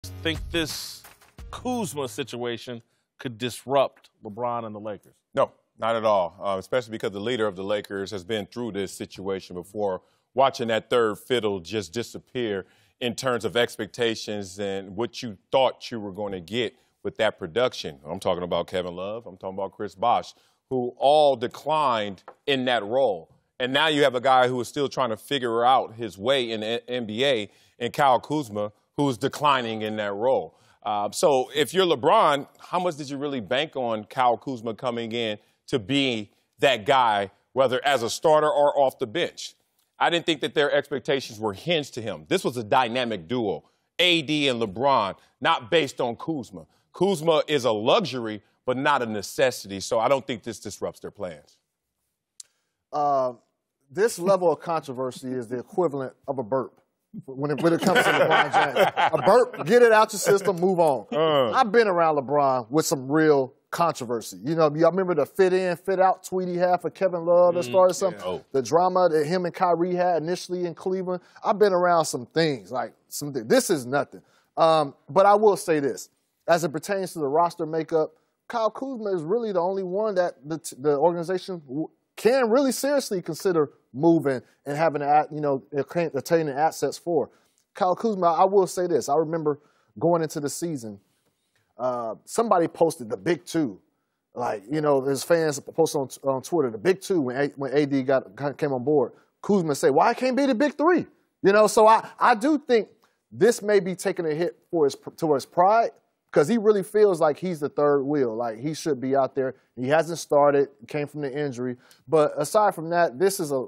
Think this Kuzma situation could disrupt LeBron and the Lakers? No, not at all, especially because the leader of the Lakers has been through this situation before. Watching that third fiddle just disappear in terms of expectations and what you thought you were going to get with that production. I'm talking about Kevin Love. I'm talking about Chris Bosh, who all declined in that role. And now you have a guy who is still trying to figure out his way in the NBA, and Kyle Kuzma, who's declining in that role. So if you're LeBron, how much did you really bank on Kyle Kuzma coming in to be that guy, whether as a starter or off the bench? I didn't think that their expectations were hinged to him. This was a dynamic duo, AD and LeBron, not based on Kuzma. Kuzma is a luxury, but not a necessity, so I don't think this disrupts their plans. This level of controversy is the equivalent of a burp when it comes to LeBron James. A burp, get it out your system, move on. I've been around LeBron with some real controversy. You know, y'all remember the fit in, fit out tweet he had for Kevin Love that started something? Yeah. The drama that him and Kyrie had initially in Cleveland. I've been around some things, like something. This is nothing. But I will say this. As it pertains to the roster makeup, Kyle Kuzma is really the only one that the organization can really seriously consider moving and having, attaining assets for. Kyle Kuzma, I will say this. I remember going into the season, somebody posted the Big Two. Like, his fans posted on Twitter, the Big Two when AD came on board. Kuzma said, why it can't be the Big Three? So I do think this may be taking a hit to his pride, because he really feels like he's the third wheel. Like, he should be out there. He hasn't started, came from the injury. But aside from that, this is a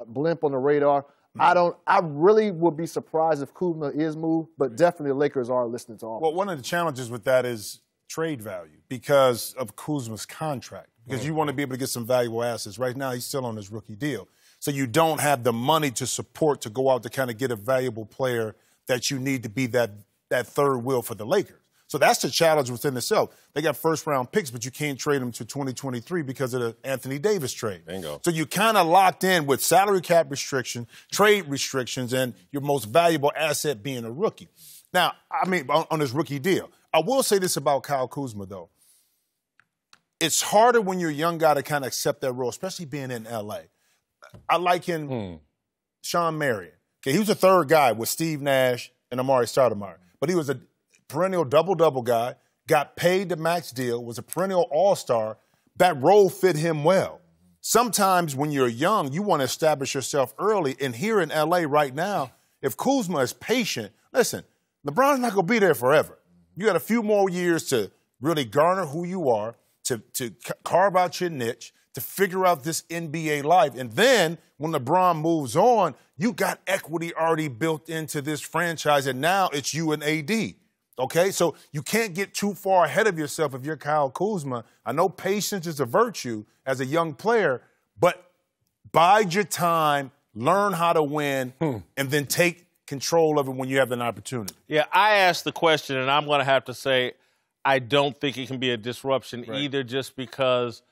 blimp on the radar. I really would be surprised if Kuzma is moved, but definitely the Lakers are listening to all. Well, one of the challenges with that is trade value because of Kuzma's contract, because you want to be able to get some valuable assets. Right now, he's still on his rookie deal. So you don't have the money to support to go out to kind of get a valuable player that you need to be that third wheel for the Lakers. So that's the challenge within itself. They got first-round picks, but you can't trade them to 2023 because of the Anthony Davis trade. Bingo. So you kind of locked in with salary cap restriction, trade restrictions, and your most valuable asset being a rookie. Now, I mean, on his rookie deal. I will say this about Kyle Kuzma, though. It's harder when you're a young guy to kind of accept that role, especially being in L.A. I liken Sean Marion. Okay, he was the third guy with Steve Nash and Amari Stoudemire, but he was a perennial double-double guy, got paid the max deal, was a perennial all-star. That role fit him well. Sometimes when you're young, you want to establish yourself early. And here in L.A. right now, if Kuzma is patient, listen, LeBron's not going to be there forever. You got a few more years to really garner who you are, to carve out your niche, to figure out this NBA life. And then when LeBron moves on, you got equity already built into this franchise, and now it's you and AD. Okay, so you can't get too far ahead of yourself if you're Kyle Kuzma. I know patience is a virtue as a young player, but bide your time, learn how to win, and then take control of it when you have an opportunity. Yeah, I asked the question, and I'm going to have to say I don't think it can be a disruption either, just because,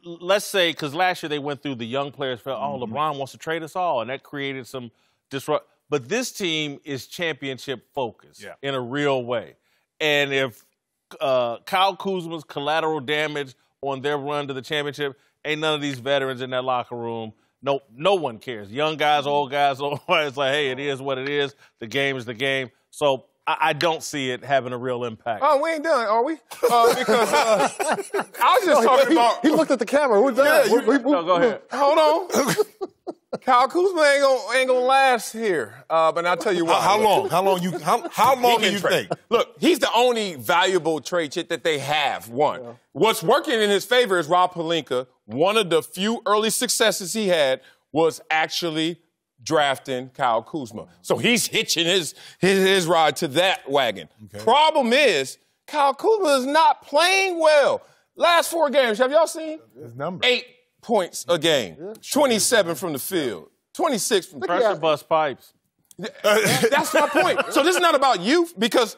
let's say, because last year they went through the young players felt, LeBron wants to trade us all, and that created some disruption. But this team is championship-focused in a real way. And if Kyle Kuzma's collateral damage on their run to the championship, ain't none of these veterans in that locker room, no one cares. Young guys, old guys, it's like, hey, it is what it is. The game is the game. So I don't see it having a real impact. Oh, we ain't done, are we? Because I was just talking about... He looked at the camera. Who's that? No, go ahead. Hold on. Kyle Kuzma ain't gonna last here. But I'll tell you what. How long? How long do you think? Look, he's the only valuable trade chip that they have. One. Yeah. What's working in his favor is Rob Pelinka. One of the few early successes he had was actually drafting Kyle Kuzma. So he's hitching his ride to that wagon. Okay. Problem is, Kyle Kuzma is not playing well. Last 4 games, have y'all seen? His number. 8 points a game, 27 from the field, 26 from the pressure bust pipes. That's my point. So this is not about youth, because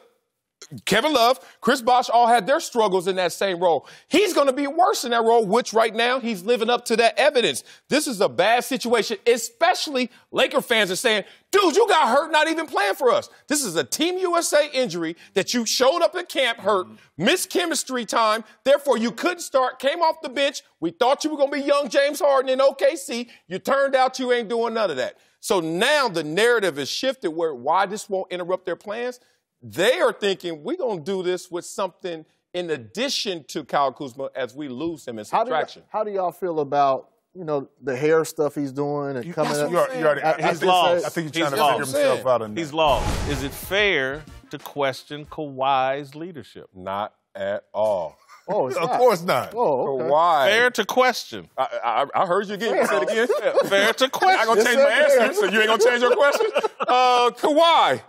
Kevin Love, Chris Bosh all had their struggles in that same role. He's going to be worse in that role, which right now he's living up to that evidence. This is a bad situation, especially Laker fans are saying, dude, you got hurt not even playing for us. This is a Team USA injury that you showed up at camp hurt, missed chemistry time, therefore you couldn't start, came off the bench. We thought you were going to be young James Harden in OKC. You turned out you ain't doing none of that. So now the narrative is shifted where why this won't interrupt their plans. They are thinking we're going to do this with something in addition to Kyle Kuzma as we lose him in subtraction. How do y'all feel about, the hair stuff he's doing and coming up? He's lost. I think he's trying to figure himself out in that. He's lost. Is it fair to question Kawhi's leadership? Not at all. Oh, it's Of not. course not. Oh, okay. Kawhi. Fair to question. I heard you again. You said it again. Fair to question. I'm going to change my answer, so you ain't going to change your question? Kawhi.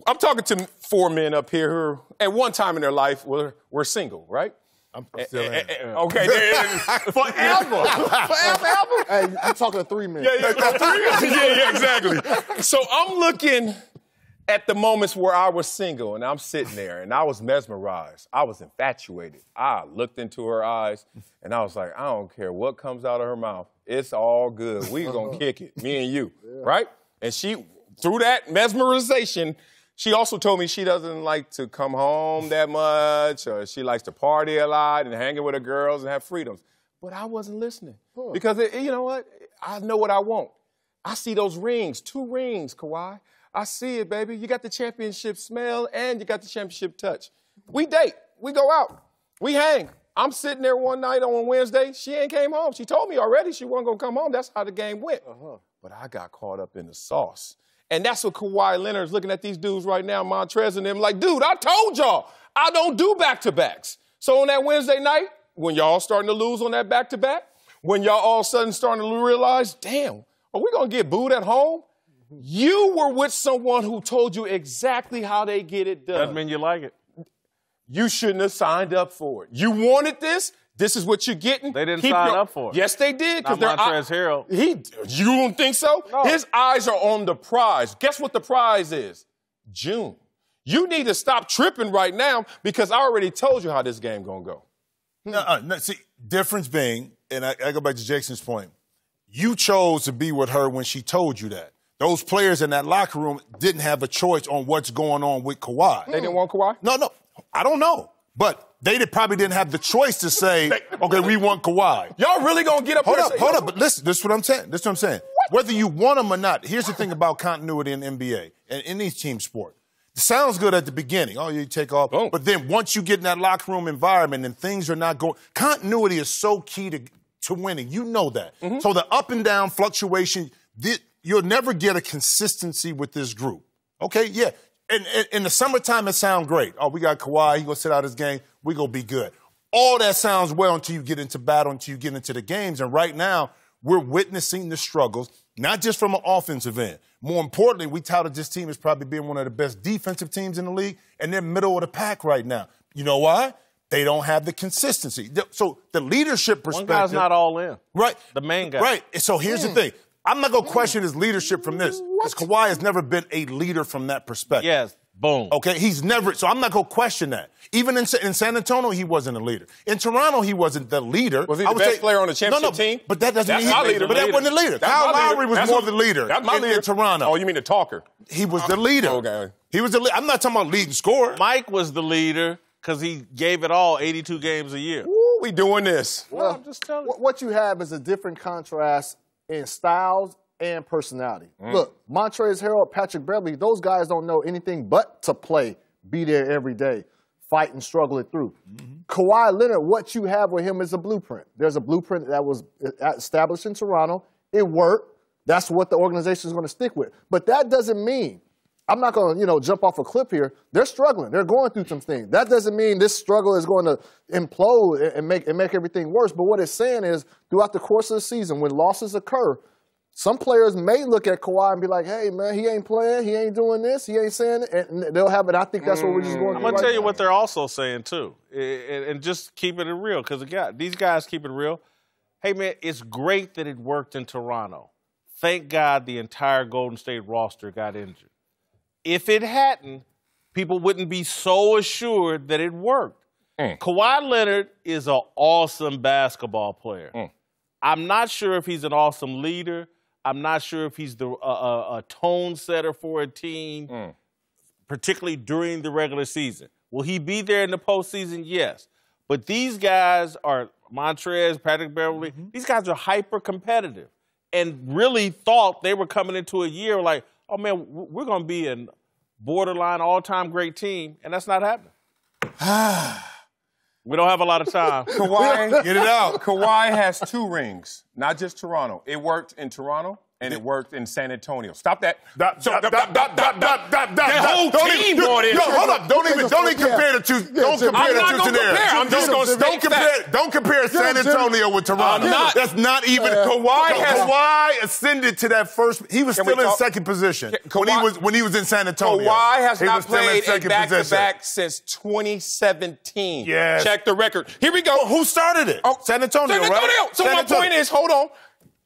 I'm talking to 4 men up here who, at one time in their life, were single, right? I'm still in. Okay. Forever. Hey, you're talking to 3 men. Yeah, exactly. So I'm looking at the moments where I was single, and I'm sitting there, and I was mesmerized. I was infatuated. I looked into her eyes, and I was like, I don't care what comes out of her mouth. It's all good. We gonna kick it, me and you, right? And she, through that mesmerization, she also told me she doesn't like to come home that much, or she likes to party a lot and hang with her girls and have freedoms. But I wasn't listening because, you know what? I know what I want. I see those rings, 2 rings, Kawhi. I see it, baby. You got the championship smell and you got the championship touch. We date. We go out. We hang. I'm sitting there one night on Wednesday. She ain't came home. She told me already she wasn't going to come home. That's how the game went. But I got caught up in the sauce. And that's what Kawhi Leonard is looking at these dudes right now, Montrez and them, like, dude, I told y'all, I don't do back-to-backs. So on that Wednesday night, when y'all starting to lose on that back-to-back, when y'all all of a sudden starting to realize, damn, are we going to get booed at home? You were with someone who told you exactly how they get it done. Doesn't mean you like it. You shouldn't have signed up for it. You wanted this. This is what you're getting. They didn't sign up for it. Yes, they did. Not Montrezl Harrell. You don't think so? No. His eyes are on the prize. Guess what the prize is? June. You need to stop tripping right now because I already told you how this game going to go. No, see, difference being, and I go back to Jackson's point, you chose to be with her when she told you that. Those players in that locker room didn't have a choice on what's going on with Kawhi. They didn't want Kawhi? No, I don't know. But they probably didn't have the choice to say, okay, we want Kawhi. Y'all really going to get up here and say, Hold up. But listen, this is what I'm saying. Whether you want them or not, here's the thing about continuity in the NBA and in these team sports. It sounds good at the beginning. Oh, you take off. Boom. But then once you get in that locker room environment and things are not going, continuity is so key to winning. You know that. So the up and down fluctuation, you'll never get a consistency with this group. Okay, yeah. In the summertime, it sounds great. Oh, we got Kawhi. He going to sit out his game. We going to be good. All that sounds well until you get into battle, until you get into the games. And right now, we're witnessing the struggles, not just from an offensive end. More importantly, we touted this team as probably being one of the best defensive teams in the league, and they're middle of the pack right now. You know why? They don't have the consistency. So the leadership perspective. One guy's not all in. Right. The main guy. Right. So here's the thing. I'm not going to question his leadership from this. Because Kawhi has never been a leader from that perspective. Yes. Boom. Okay? He's never. So I'm not going to question that. Even in San Antonio, he wasn't a leader. In Toronto, he wasn't the leader. Was he the best player on the championship team? But that doesn't mean That's my leader. But that wasn't the leader. Kyle Lowry was more the leader in Toronto. Oh, you mean the talker? He was the leader. Okay. He was the leader. I'm not talking about leading scorer. Mike was the leader because he gave it all 82 games a year. Woo, we doing this. Well, I'm just telling you. What you have is a different contrast in styles and personality. Look, Montrezl Harrell, Patrick Beverley, those guys don't know anything but to play, be there every day, fight and struggle it through. Kawhi Leonard, what you have with him is a blueprint. There's a blueprint that was established in Toronto. It worked. That's what the organization is going to stick with. But that doesn't mean, I'm not going to, jump off a cliff here. They're struggling. They're going through some things. That doesn't mean this struggle is going to implode and make everything worse. But what it's saying is, throughout the course of the season, when losses occur, some players may look at Kawhi and be like, hey, man, he ain't playing, he ain't doing this, he ain't saying it, and they'll have it. I think that's what we're just going through. I'm going to tell you what they're also saying, too, and just keeping it real, because these guys keep it real. Hey, man, it's great that it worked in Toronto. Thank God the entire Golden State roster got injured. If it hadn't, people wouldn't be so assured that it worked. Kawhi Leonard is an awesome basketball player. I'm not sure if he's an awesome leader. I'm not sure if he's a tone setter for a team, particularly during the regular season. Will he be there in the postseason? Yes. But these guys are Montrez, Patrick Beverly. These guys are hyper competitive and really thought they were coming into a year like, oh, man, we're going to be a borderline all-time great team, and that's not happening. We don't have a lot of time. Kawhi, get it out. Kawhi has 2 rings, not just Toronto. It worked in Toronto, and it worked in San Antonio. Stop that. That whole team brought in. Hold up. Don't even compare the two. Don't compare the two scenarios. I'm just going to don't compare San Antonio with Toronto. That's not even. Kawhi ascended to that first. He was still in second position when he was in San Antonio. Kawhi has not played a back-to-back since 2017. Yes. Check the record. Here we go. Who started it? San Antonio, right? So my point is, hold on.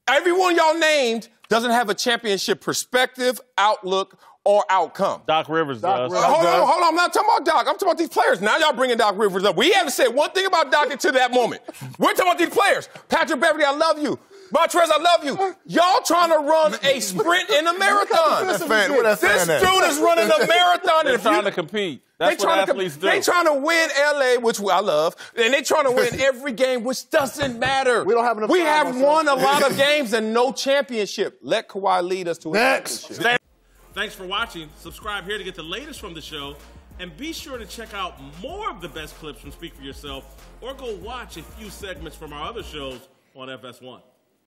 Everyone y'all named doesn't have a championship perspective, outlook, or outcome. Doc Rivers does. Hold on. I'm not talking about Doc. I'm talking about these players. Now y'all bringing Doc Rivers up. We haven't said one thing about Doc until that moment. We're talking about these players. Patrick Beverly, I love you. Montrez, I love you. Y'all trying to run a sprint in a marathon. This dude is running a marathon. They're trying to compete. That's what athletes do. They trying to win LA, which I love, and they trying to win every game, which doesn't matter. We don't have enough. We have won a lot of games and no championship. Let Kawhi lead us to a championship. Thanks for watching. Subscribe here to get the latest from the show, and be sure to check out more of the best clips from Speak for Yourself, or go watch a few segments from our other shows on FS1.